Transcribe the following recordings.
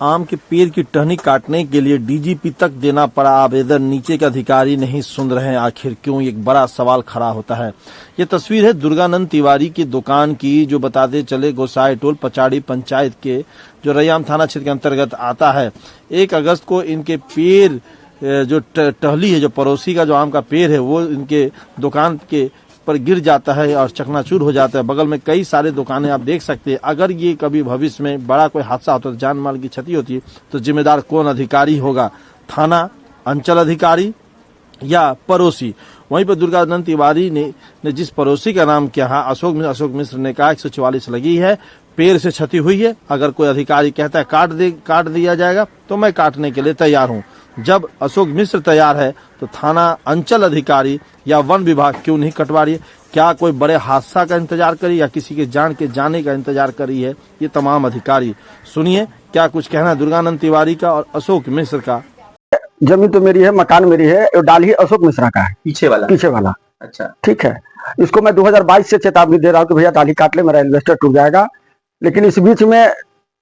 आम के पेड़ की टहनी काटने के लिए डीजीपी तक देना पड़ा आवेदन, नीचे के अधिकारी नहीं सुन रहे हैं, आखिर क्यों? एक बड़ा सवाल खड़ा होता है। ये तस्वीर है दुर्गानंद तिवारी की दुकान की, जो बताते चले गोसाई टोल पचाड़ी पंचायत के जो रैयाम थाना क्षेत्र के अंतर्गत आता है। 1 अगस्त को इनके पेड़ जो टहली है, जो पड़ोसी का जो आम का पेड़ है, वो इनके दुकान के पर गिर जाता है और चकनाचूर हो जाता है। बगल में कई सारे दुकानें आप देख सकते हैं। अगर ये कभी भविष्य में बड़ा कोई हादसा होता है, जान माल की क्षति होती है, तो जिम्मेदार कौन अधिकारी होगा? थाना, अंचल अधिकारी या पड़ोसी? वहीं पर दुर्गानंद तिवारी ने जिस पड़ोसी का नाम किया है अशोक मिश्र ने कहा 144 लगी है, पेड़ से क्षति हुई है। अगर कोई अधिकारी कहता है काट दिया जाएगा तो मैं काटने के लिए तैयार हूँ। जब अशोक मिश्र तैयार है तो थाना, अंचल अधिकारी या वन विभाग क्यों नहीं कटवा रही है? क्या कोई बड़े हादसा का इंतजार करी या किसी के जान के जाने का इंतजार करी है ये तमाम अधिकारी? सुनिए क्या कुछ कहना है दुर्गानंद तिवारी का और अशोक मिश्र का। जमीन तो मेरी है, मकान मेरी है, डाल ही अशोक मिश्रा का है, पीछे वाला। अच्छा, ठीक है। इसको मैं 2022 से चेतावनी दे रहा हूँ कि भैया डाली काट ले, मेरा इन्वेस्टर टूट जाएगा। लेकिन इस बीच में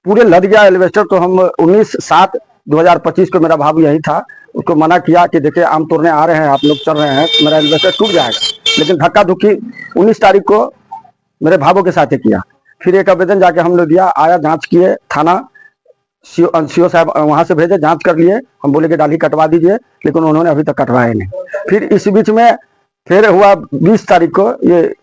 पूरे लद गया इन्वेस्टर। तो हम 19/7/2025 को मेरा भाव यही था, उसको मना किया कि देखिए आम तोड़ने आ रहे हैं, आप लोग चल रहे हैं, मेरा इन्वेस्टर टूट जाएगा। लेकिन धक्का धुक्की 19 तारीख को मेरे भावों के साथ किया। फिर एक आवेदन जाके हम लोग दिया, आया, जांच किए, थाना सीओ साहब वहां से भेजे, जांच कर लिए। हम बोले कि डाली कटवा दीजिए, लेकिन उन्होंने अभी तक कटवाए नहीं। फिर इस बीच में फिर हुआ 20 तारीख को, ये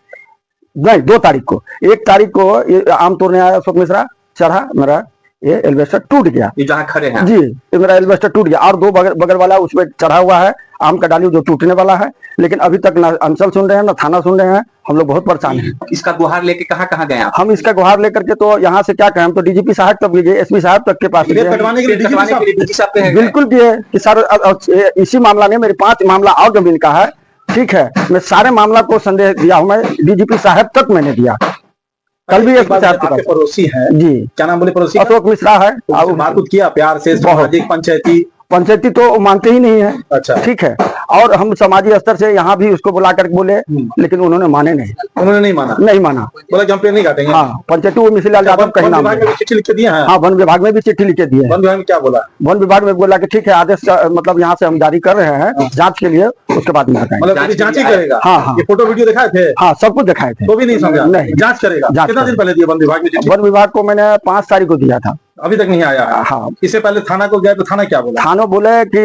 नहीं 2 तारीख को, 1 तारीख को ये आम तोड़ने आया अशोक मिश्रा, चढ़ा, मेरा ये एल्वेस्टर टूट गया। ये जहाँ खड़े हैं जी, ये मेरा एल्वेस्टर टूट गया। और 2 बगल वाला उसमें चढ़ा हुआ है आम का डाली जो टूटने वाला है। लेकिन अभी तक ना अंचल सुन रहे हैं ना थाना सुन रहे हैं। हम लोग बहुत परेशान हैं। इसका गुहार लेके कहाँ गए आप? हम इसका गुहार लेकर के तो यहाँ से क्या कहें, हम तो डीजीपी साहब तक भी गए, एसपी साहब तक के पास गए। बिल्कुल किए कि सर इसी मामला में मेरे 5 मामला और जमीन का है। ठीक है, मैं सारे मामला को संदेह दिया हूँ, मैं डीजीपी साहब तक मैंने दिया। कल भी एक पड़ोसी है जी, क्या नाम बोले पड़ोसी? अशोक मिश्रा है। बातचीत किया प्यार से, सामाजिक पंचायती तो मानते ही नहीं है। अच्छा, ठीक है। और हम समाजी स्तर से यहाँ भी उसको बुला कर बोले, लेकिन उन्होंने माने नहीं। उन्होंने नहीं माना। बोला कि हम पेड़ नहीं काटेंगे। हाँ, पंचायती वो मिश्रीलाल यादव कहीं नाम चिट्ठी लिख के दिए हैं। हाँ, वन विभाग में भी चिट्ठी लिख के दिए। वन विभाग में क्या बोला? वन विभाग में बोला कि ठीक है, आदेश मतलब यहाँ से हम जारी कर रहे हैं जांच के लिए, उसके बाद में मतलब जांच ही करेगा। हाँ, ये फोटो वीडियो दिखाए थे? हाँ, सब कुछ दिखाए थे। तो भी नहीं समझा? नहीं, जांच करेगा। कितना दिन पहले दिया वन विभाग में? वन विभाग को मैंने 5 तारीख को दिया था, अभी तक नहीं आया। हाँ, इससे पहले थाना को गए तो थाना क्या बोला? थाना बोले कि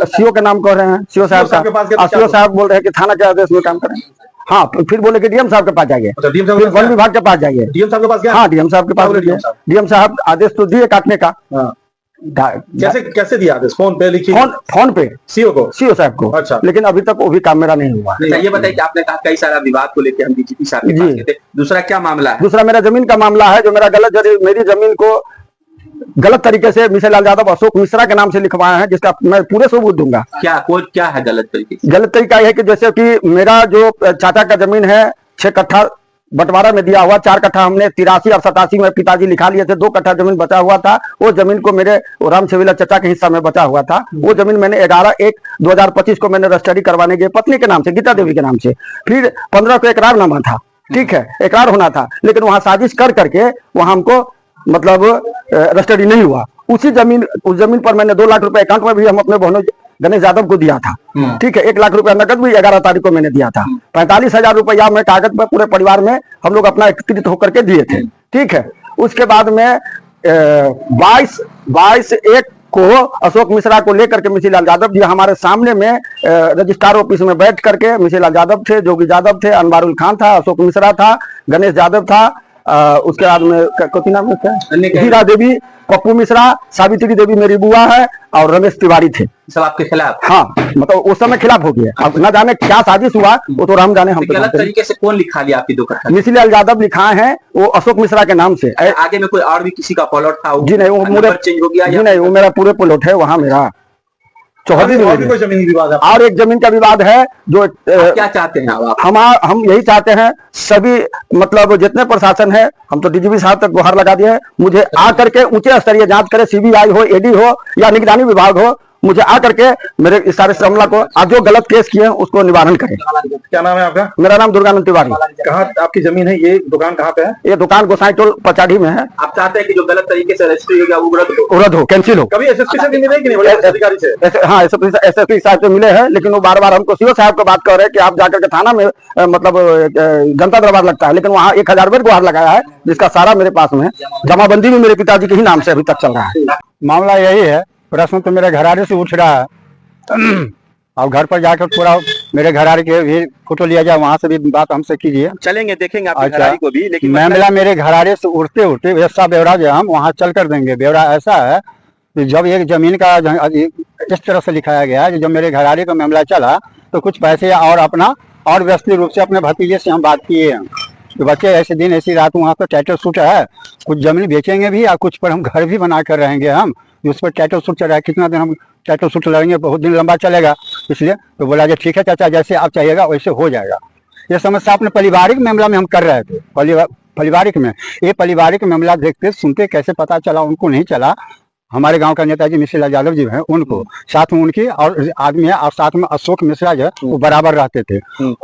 सीओ के नाम कह रहे हैं, सीओ साहब का। सीओ साहब बोल रहे हैं कि थाना के आदेश में काम करें। हाँ, फिर बोले कि डीएम साहब के पास जाइए, वन विभाग के पास जाइए। डीएम साहब के पास गया? हाँ, डीएम साहब के पास। डीएम साहब आदेश तो दिए काटने का। कैसे दिया आदेश? फोन पे लिखी? फोन पे सीओ साहब को। अच्छा, लेकिन अभी तक वो भी काम मेरा नहीं हुआ। ये बताइए कि आपने कहा कई सारा विवाद को लेकर हम डीजीपी साहब के पास गए थे, दूसरा क्या मामला है? दूसरा मेरा जमीन का मामला है, जो मेरा मेरी जमीन को गलत तरीके से मिश्रीलाल यादव अशोक मिश्रा के नाम से लिखवाया है, जिसका मैं पूरे सबूत दूंगा। क्या है गलत तरीके? गलत तरीका यह है कि जैसे कि मेरा जो चाचा का जमीन है 6 कट्ठा बंटवारा में दिया हुआ, 4 कट्ठा हमने 83 और 87 में पिताजी लिखा लिए थे, 2 कट्ठा जमीन बचा हुआ था। वो जमीन को मेरे राम छविला चचा के हिस्सा में बचा हुआ था। वो जमीन मैंने 11/1/2025 को मैंने रजिस्ट्री करवाने गए पत्नी के नाम से, गीता देवी के नाम से। फिर 15 को इकरारनामा था। ठीक है, इकरार होना था, लेकिन वहां साजिश कर करके वहां हमको मतलब रजिस्ट्री नहीं हुआ। उस जमीन पर मैंने 2 लाख रुपए अकाउंट में भी हम अपने बहनों गणेश यादव को दिया था। ठीक है, 1 लाख रुपया नकद भी 11 तारीख को मैंने दिया था। 45,000 रुपया मैं कागज पर पूरे परिवार में हम लोग अपना एकत्रित होकर के दिए थे। ठीक है, उसके बाद में 22/1 को अशोक मिश्रा को लेकर के मिश्रीलाल यादव जी हमारे सामने में रजिस्ट्रार ऑफिस में बैठ करके, मिश्रीलाल यादव थे, जोगी यादव थे, अनवारुल खान था, अशोक मिश्रा था, गणेश यादव था, उसके बाद में कौन नाम है, हीरा देवी, पप्पू मिश्रा, सावित्री देवी मेरी बुआ है, और रमेश तिवारी थे। सब आपके खिलाफ? हाँ, मतलब उस समय खिलाफ हो गया। अब न जाने क्या साजिश हुआ, वो तो राम जाने। हम गलत तरीके से कौन लिखा लिया आपकी 2 कट्ठा? मिश्रीलाल यादव लिखाए हैं, वो अशोक मिश्रा के नाम से। आगे में कोई और भी किसी का प्लॉट था? जी नहीं, वो मेरा चेंज हो गया? जी नहीं, वो मेरा पूरे प्लॉट है वहाँ मेरा। कोई जमीन विवाद है? और एक जमीन का विवाद है जो क्या चाहते हैं आप? हम यही चाहते हैं, सभी मतलब जितने प्रशासन है, हम तो डीजीपी साहब तक गुहार लगा दिए हैं, मुझे आकर के ऊंचे स्तरीय जांच करे, सीबीआई हो, ईडी हो या निगरानी विभाग हो, मुझे आकर के मेरे इस सारे मामला को आज जो गलत केस किए हैं उसको निवारण करें। क्या नाम है आपका? मेरा नाम दुर्गानंद तिवारी। कहाँ आपकी जमीन है? ये दुकान कहाँ पे है? ये दुकान गोसाई टोल पचाड़ी में है। आप चाहते हैं कि जो गलत तरीके से रजिस्ट्री हो गया वो रद्द हो, कैंसिल हो। कभी एसएसपी से भी मिले कि नहीं? बड़े अधिकारी से? हाँ, एसएसपी साहब से मिले हैं, लेकिन वो बार बार हमको सीओ साहब को बात कर रहे हैं कि आप जाकर के थाना में मतलब जनता दरबार लगता है, लेकिन वहाँ 1000 रुपये गुहार लगाया है, जिसका सारा मेरे पास में जमाबंदी भी मेरे पिताजी के ही नाम से अभी तक चल रहा है। मामला यही है, प्रश्न तो मेरे घरारे से उठ रहा है। अब घर पर जाकर थोड़ा मेरे घरारे के भी फोटो लिया जाए, वहाँ से भी बात हमसे कीजिए। चलेंगे, देखेंगे आपके अच्छा, घरारी को भी, लेकिन मामला मेरे घरारे से उठते उठते ऐसा ब्यौरा जो हम वहाँ चल कर देंगे। ब्यौरा ऐसा है कि जब एक जमीन का इस तरह से लिखाया गया है कि जब मेरे घरारे का मामला चला तो कुछ पैसे और अपना और व्यवस्थित रूप से अपने भतीजे से हम बात किए हैं कि बच्चे ऐसे दिन ऐसी रात वहाँ पर टाइटल सूट है, कुछ जमीन बेचेंगे भी और कुछ पर हम घर भी बना कर रहेंगे हम, उस पर टाइटल सूट चल रहा है, कितना दिन हम टाइटल सूट लड़ेंगे, बहुत दिन लंबा चलेगा। इसलिए तो बोला जी ठीक है चाचा, जैसे आप चाहिएगा वैसे हो जाएगा। ये समस्या अपने पारिवारिक मामला में हम कर रहे थे। पारिवारिक में ये पारिवारिक मामला देखते सुनते कैसे पता चला उनको नहीं चला। हमारे गांव का नेताजी मिश्रा यादव जी हैं, उनको साथ में उनकी और आदमी है, और साथ में अशोक मिश्रा जो है वो बराबर रहते थे।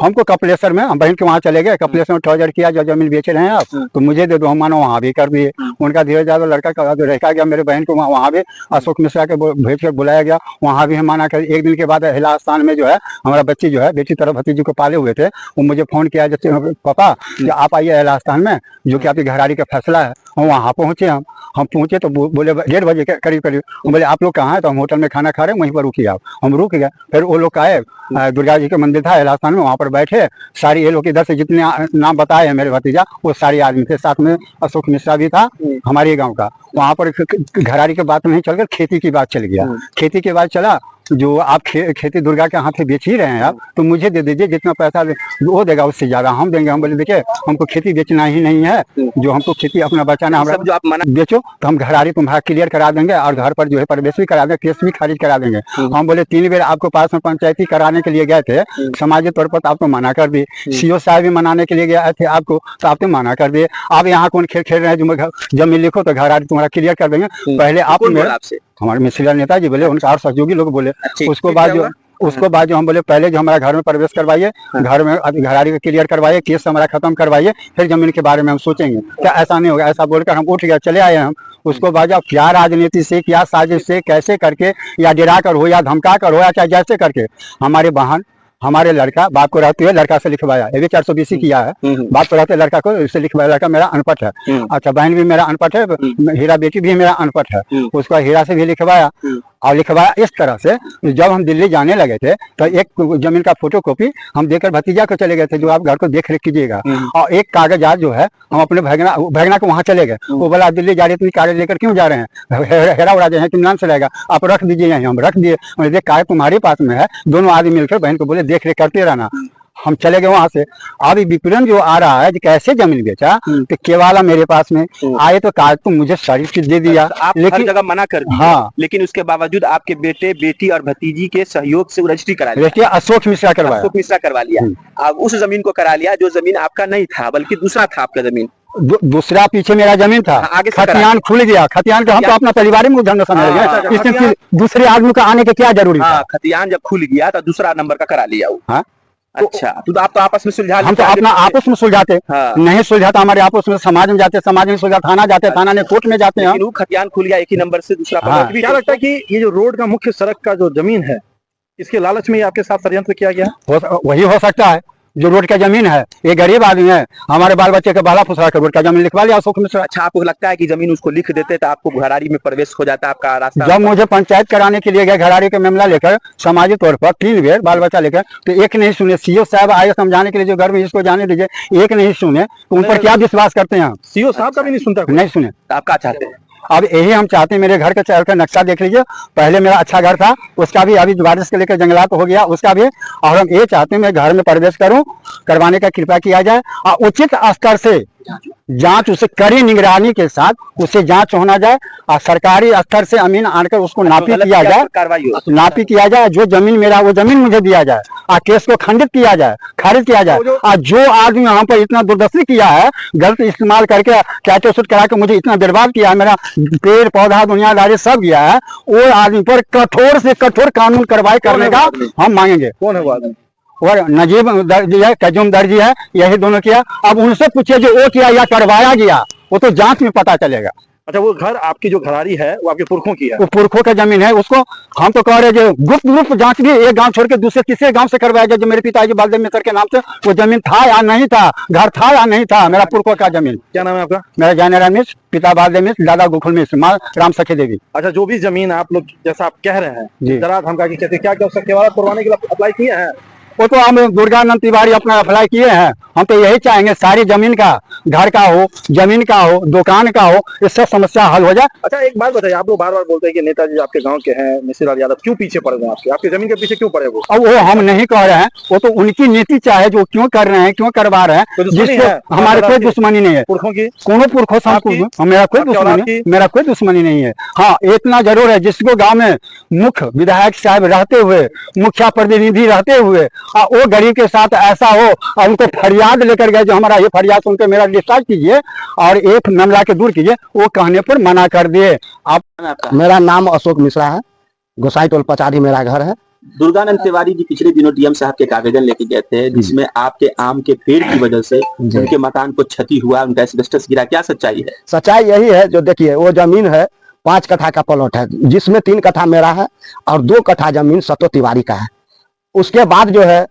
हमको कपिलेश्वर में हम बहन के वहाँ चले गए, कपिलेश्वर में टॉर्चर किया, जो जमीन बेच रहे हैं आप तो मुझे दे दो, हम मानो वहाँ भी कर दिए। उनका धीरे यादव लड़का का रखा गया, मेरे बहन को वहाँ भी अशोक मिश्रा के भेज कर बुलाया गया, वहाँ भी हम माना कर। एक दिन के बाद हिला स्थान में जो है हमारा बच्ची जो है बेटी तरफ भतीजी को पाले हुए थे, वो मुझे फोन किया जैसे पापा कि आप आइए हिला स्थान में, जो कि आपकी घरारी का फैसला है। हम वहाँ पहुंचे, हम पहुंचे तो बोले 1:30 बजे करीब हम बोले आप लोग कहाँ हैं? तो हम होटल में खाना खा रहे हैं, वहीं पर रुकिए आप। हम रुक गए, फिर वो लोग आए, दुर्गा जी का मंदिर था इलाहाबाद में, वहाँ पर बैठे। सारी ये लोग इधर से जितने नाम बताए हैं मेरे भतीजा, वो सारे आदमी थे, साथ में अशोक मिश्रा भी था हमारे गाँव का। वहाँ पर घरारी की बात नहीं चलकर खेती की बात चल गया। खेती के बाद चला जो आप खेती दुर्गा के हाथ से बेच ही रहे हैं आप, तो मुझे दे दीजिए, जितना पैसा वो देगा उससे ज्यादा हम देंगे। हम बोले देखिए हमको खेती बेचना ही नहीं है, जो हमको खेती अपना बचाना, हमारा जो आप बेचो तो हम घरारी तुम्हारा क्लियर करा देंगे और घर पर जो है प्रवेश भी करा देंगे, केस भी खारिज करा देंगे। हम बोले 3 बार आपको पास में पंचायती कराने के लिए गए थे, सामाजिक तौर पर आप तो मना कर दिए। सीओ साहब भी मनाने के लिए गए थे आपको, तो आप तो मना कर दिए। आप यहाँ कौन खेल खेल रहे हैं, जो जमीन लिखो तो घरारी तुम्हारा क्लियर कर देंगे। पहले आप हमारे मिश्रा नेताजी बोले, उनका और सहयोगी लोग बोले। उसको बाद जो हम बोले पहले जो हमारा घर में प्रवेश करवाइए, घर में घरारी का क्लियर करवाइए, केस हमारा खत्म करवाइए, फिर जमीन के बारे में हम सोचेंगे। क्या ऐसा नहीं होगा? ऐसा बोलकर हम उठ गए, चले आए हम। उसको बाद अब क्या राजनीति से, क्या साजिश से, कैसे करके, या डरा कर हो या धमका कर हो या चाहे जैसे करके, हमारे बहन हमारे लड़का बाप को रहते हुए लड़का से लिखवाया, ये भी 420 किया है। बाप को रहते लड़का को इससे लिखवाया, लड़का मेरा अनपढ़ है। अच्छा, बहन भी मेरा अनपढ़ है, हीरा बेटी भी मेरा अनपढ़ है, उसको हीरा से भी लिखवाया। और लिखवाया इस तरह से, जब हम दिल्ली जाने लगे थे तो एक जमीन का फोटो कॉपी हम देकर भतीजा को चले गए थे, जो आप घर को देख रेख कीजिएगा। और एक कागजात जो है हम अपने भगना को वहाँ चले गए। वो बोला दिल्ली जा रहे थे, कागज लेकर क्यों जा रहे हैं, हेरा उड़ा जाए किमनान से रहेगा, आप रख दीजिए यहीं। हम रख दिए, देख कागज तुम्हारे पास में है। दोनों आदमी मिलकर बहन को बोले देख रेख करते रहना। हम चले गए वहां से। अभी विपणन जो आ रहा है कैसे जमीन बेचा, तो केवाला मेरे पास में आए तो कागज तो मुझे सारी चीज दे दिया, आप लेकिन जगह मना कर दिया। हाँ, लेकिन उसके बावजूद आपके बेटे बेटी और भतीजी के सहयोग से रजिस्ट्री करा लिया, अशोक मिश्रा करवा लिया। अब उस जमीन को करा लिया जो जमीन आपका नहीं था, बल्कि दूसरा था आपका जमीन। दूसरा पीछे मेरा जमीन था, आगे खतियान खुल गया। खतियान का हम तो अपना पारिवारिक मुद्दा समझ गए, इसमें दूसरे आदमी का आने के क्या जरूरी था? खतियान जब खुल गया तो दूसरा नंबर का करा लिया। अच्छा, तो आप तो आपस में सुलझा, हम तो अपना आपस में सुलझाते। नहीं सुलझाता हमारे आपस में, समाज में जाते, समाज में सुलझा, थाना जाते, थाना ने कोर्ट में जाते हैं। खतियान खुल गया एक ही नंबर से दूसरा। क्या लगता है कि ये जो रोड का मुख्य सड़क का जो जमीन है, इसके लालच में आपके साथ षड्यंत्र किया गया? वही हो सकता है, जो रोड का जमीन है, ये गरीब आदमी है, हमारे बाल बच्चे के बाला फुसरा कर रोड का जमीन लिखवा लिया अशोक मिश्रा। अच्छा, आपको लगता है कि जमीन उसको लिख देते तो आपको घरारी में प्रवेश हो जाता आपका रास्ता? जब मुझे पंचायत कराने के लिए गए घरारी का मामला लेकर, सामाजिक तौर पर 3 बार बाल बच्चा लेकर, तो एक नहीं सुने। सीओ साहब आए समझाने के लिए, जो घर में इसको जाने दीजिए, एक नहीं सुने, तो उन पर क्या विश्वास करते हैं? सीओ साहब का भी नहीं सुनता, नहीं सुने। आप क्या चाहते हैं? अब यही हम चाहते हैं, मेरे घर का चारों का नक्शा देख लीजिए। पहले मेरा अच्छा घर था, उसका भी अभी बारिश के लेकर जंगलात हो गया, उसका भी। और हम ये चाहते हैं मैं घर में प्रवेश करूं, करवाने का कृपा किया जाए और उचित स्तर से जांच उसे कड़ी निगरानी के साथ उसे जांच होना जाए और सरकारी स्तर से अमीन आनकर उसको नापी किया जाए, कार्रवाई हो। नापी किया जाए। जो जमीन मेरा वो जमीन मुझे दिया जाए और केस को खंडित किया जाए, खारिज किया जाए। और जो आदमी यहाँ पर इतना दुर्दर्शी किया है, गलत इस्तेमाल करके कैटे सूट करा के मुझे इतना बर्बाद किया है, मेरा पेड़ पौधा दुनियादारी सब गया है, वो आदमी पर कठोर से कठोर कानून कार्रवाई करने का हम मांगेंगे। कौन है वो आदमी? और नजीब दर्जी है, कैजुम दर्जी है, यही दोनों किया। अब उनसे पूछिए जो वो किया या करवाया गया, वो तो जांच में पता चलेगा। अच्छा, वो घर आपकी जो घरारी है वो आपके पुरखों की है? वो पुरखों का जमीन है, उसको हम तो कह रहे जो गुप्त रूप जांच भी एक गांव छोड़ के दूसरे तीसरे गांव से करवाया जाए। जो मेरे पिताजी बलदेव मित्र के नाम से वो जमीन था या नहीं था, घर था या नहीं था, मेरा पुरखों का जमीन। क्या नाम है आपका? मेरा ज्ञानेराम मिश्र, पिता बलदेव मिश्र, दादा गोकुल मिश्र, माँ राम सखी देवी। अच्छा, जो भी जमीन आप लोग जैसा आप कह रहे जी। हैं, जरा हम कहते क्या क्या उसका केवाड़ा करवाने के लिए अप्लाई किए हैं? वो तो हम दुर्गानंद तिवारी अपना अप्लाई किए हैं। हम तो यही चाहेंगे सारी जमीन का, घर का हो, जमीन का हो, दुकान का हो, इससे समस्या हल हो जाए। अच्छा, एक बात बताइए, आप लोग बार बार बोलते हैं कि नेताजी आपके गांव के हैं, मिश्रलाल यादव, क्यों पीछे पड़ गए आपके जमीन के पीछे क्यों पड़े वो? अब वो हम नहीं कह रहे हैं, वो तो उनकी नीति चाहे जो क्यों कर रहे हैं, क्यों करवा रहे हैं, जिसको हमारे कोई दुश्मनी नहीं है। पुरखों की कोनो पुरखों से मेरा कोई दुश्मनी, मेरा कोई दुश्मनी नहीं है। हाँ, इतना जरूर है, जिसको गांव में मुख्य विधायक साहब रहते हुए, मुखिया प्रतिनिधि रहते हुए, वो गरीब के साथ ऐसा हो और उनको फरियाद लेकर गए, जो हमारा ये फरियाद सुनकर मेरा डिस्चार्ज कीजिए और एक मामला के दूर कीजिए, वो कहने पर मना कर दिए। आप मेरा नाम अशोक मिश्रा है, गोसाई टोल पचारी मेरा घर है। दुर्गानंद तिवारी जी पिछले दिनों डीएम साहब के कागजन लेके गए थे, जिसमें आपके आम के पेड़ की वजह से उनके मकान को क्षति हुआ, उनका एस्बेस्टस गिरा, क्या सच्चाई है? सच्चाई यही है, जो देखिए वो जमीन है 5 कट्ठा का प्लॉट है, जिसमें 3 कट्ठा मेरा है और 2 कट्ठा जमीन सतो तिवारी का है। उसके बाद जो है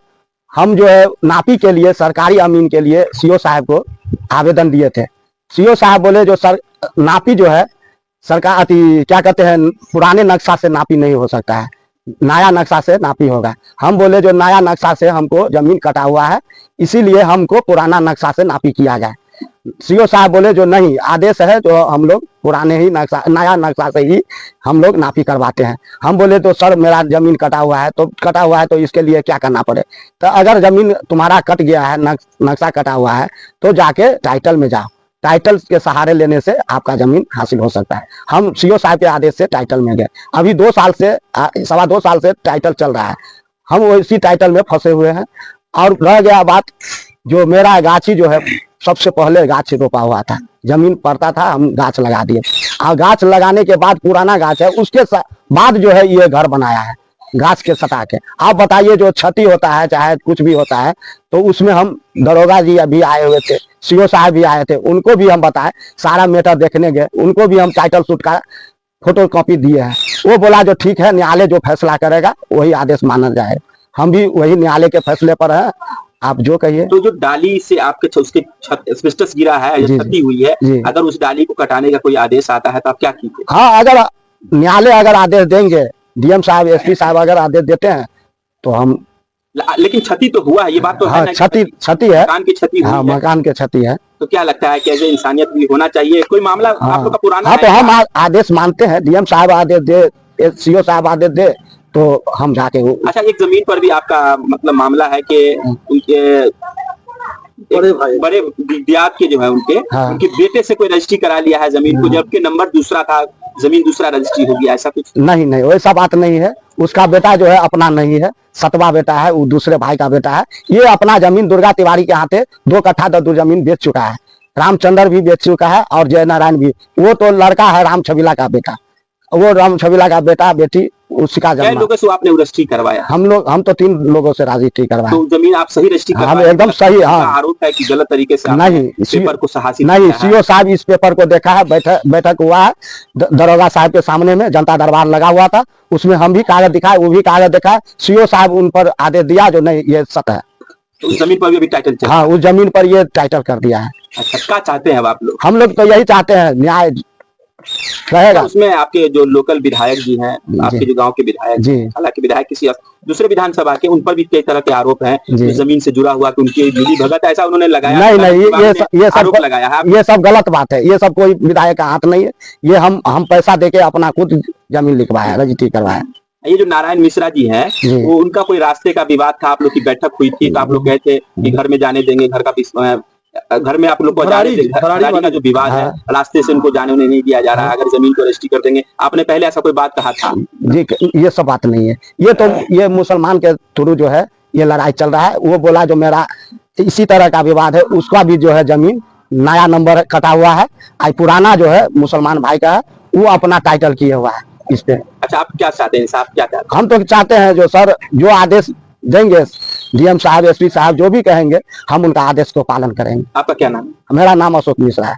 हम जो है नापी के लिए सरकारी अमीन के लिए सीओ साहब को आवेदन दिए थे। सीओ साहब बोले जो नापी जो है सरकार क्या कहते हैं, पुराने नक्शा से नापी नहीं हो सकता है, नया नक्शा से नापी होगा। हम बोले जो नया नक्शा से हमको जमीन कटा हुआ है, इसीलिए हमको पुराना नक्शा से नापी किया जाए। सीओ साहब बोले जो नहीं, आदेश है जो हम लोग पुराने ही नक्शा, नया नक्शा से ही हम लोग नापी करवाते हैं। हम बोले तो सर मेरा जमीन कटा हुआ है, तो कटा हुआ है तो इसके लिए क्या करना पड़े? तो अगर जमीन तुम्हारा कट गया है, नक्शा कटा हुआ है, तो जाके टाइटल में जाओ, टाइटल के सहारे लेने से आपका जमीन हासिल हो सकता है। हम सीओ साहब के आदेश से टाइटल में गए। अभी 2 साल से 2.25 साल से टाइटल चल रहा है, हम इसी टाइटल में फंसे हुए हैं। और रह गया बात, जो मेरा गाछी जो है सबसे पहले गाछ रोपा हुआ था, जमीन पड़ता था, हम गाछ लगा दिए और गाछ लगाने के बाद पुराना गाछ है, उसके बाद जो है ये घर बनाया है घास के सटा के। आप बताइए जो क्षति होता है चाहे कुछ भी होता है, तो उसमें हम दरोगा जी अभी आए हुए थे, सीओ साहब भी आए थे, उनको भी हम बताए, सारा मैटर देखने गए, उनको भी हम टाइटल सूट का फोटो कॉपी दिए हैं। वो बोला जो ठीक है, न्यायालय जो फैसला करेगा वही आदेश माना जाएगा। हम भी वही न्यायालय के फैसले पर है, आप जो कहिए। तो जो डाली से आपके उसके एस्बेस्टस गिरा है, क्षति हुई है, अगर उस डाली को कटाने का कोई आदेश आता है तो आप क्या कीजिए? हाँ, अगर न्यायालय अगर आदेश देंगे, डीएम साहब एसपी साहब अगर आदेश देते हैं तो हम, लेकिन क्षति तो हुआ है, ये बात तो हाँ, है, क्षति है, मकान की क्षति हुई हाँ, है। मकान की क्षति है। तो क्या लगता है कि ऐसे इंसानियत भी होना चाहिए? कोई मामला आप लोग का पुराना हाँ, है? तो हम आदेश मानते हैं, डीएम साहब आदेश दे, सीओ साहब आदेश दे, तो हम जाके वो। अच्छा, एक जमीन पर भी आपका मतलब मामला है कि उनके बड़े दियाद के जो है उनके बेटे से कोई रजिस्ट्री करा लिया है जमीन को, जबकि नंबर दूसरा था, जमीन दूसरा रजिस्ट्री हो गया, ऐसा कुछ? नहीं, वैसा बात नहीं है। उसका बेटा जो है अपना नहीं है, 7वां बेटा है, वो दूसरे भाई का बेटा है। ये अपना जमीन दुर्गा तिवारी के हाथे 2 कट्ठा 10 जमीन बेच चुका है। रामचंद्र भी बेच चुका है और जय नारायण भी। वो तो लड़का है राम छबीला का बेटा, वो राम छबीला का बेटा बेटी उसका जमीन। लोगों से आपने रजिस्ट्री करवाया? हम तो 3 लोगों से रजिस्ट्री करवाया। तो जमीन आप सही रजिस्ट्री करवाया? हम एकदम सही। हाँ, आरोप है कि गलत तरीके से नहीं, पेपर को हासिल नहीं, सीओ साहब इस पेपर को देखा है, बैठक हुआ है दरोगा साहब के सामने में, जनता दरबार लगा हुआ था, उसमें हम भी कागज दिखाए, वो भी कागज दिखाए, सीओ साहब उन पर आदेश दिया जो नहीं ये सत्य है। तो उस जमीन पर भी अभी टाइटल चल? हाँ, उस जमीन पर ये टाइटल कर दिया है। अच्छा, क्या चाहते हैं आप लोग? हम लोग तो यही चाहते हैं, न्याय रहेगा। उसमें आपके जो लोकल विधायक जी हैं, आपके जो गांव के विधायक जी, हालांकि विधायक किसी दूसरे विधानसभा के, उन पर भी कई तरह के आरोप हैं जमीन से जुड़ा हुआ कि उनकी मिली भगत, ऐसा उन्होंने लगाया। नहीं, ये सब लगाया है, ये सब गलत बात है। ये सब कोई विधायक का हाथ नहीं है। ये हम पैसा देके अपना खुद जमीन लिखवाया, रजिस्ट्री करवाया। ये जो नारायण मिश्रा जी हैं, वो उनका कोई रास्ते का विवाद था, आप लोग की बैठक हुई थी, तो आप लोग गए थे कि घर में जाने देंगे, घर का घर में आप लोग को भराड़ी का जो विवाद है, रास्ते से उनको जाने नहीं दिया जा रहा है, अगर जमीन को रजिस्ट्री कर देंगे, आपने पहले ऐसा कोई बात कहा था? जी ये सब बात नहीं है, ये तो ये मुसलमान के थ्रू जो है ये लड़ाई चल रहा है। वो बोला जो मेरा इसी तरह का विवाद है, उसका भी जो है जमीन नया नंबर कटा हुआ है, आज पुराना जो है मुसलमान भाई का है, वो अपना टाइटल किए हुआ है इस पे। अच्छा, आप क्या चाहते हैं, इंसाफ क्या चाहते हैं? हम तो चाहते हैं जो सर जो आदेश देंगे डीएम साहब, एसपी साहब जो भी कहेंगे, हम उनका आदेश को पालन करेंगे। आपका क्या नाम? मेरा नाम अशोक मिश्रा है।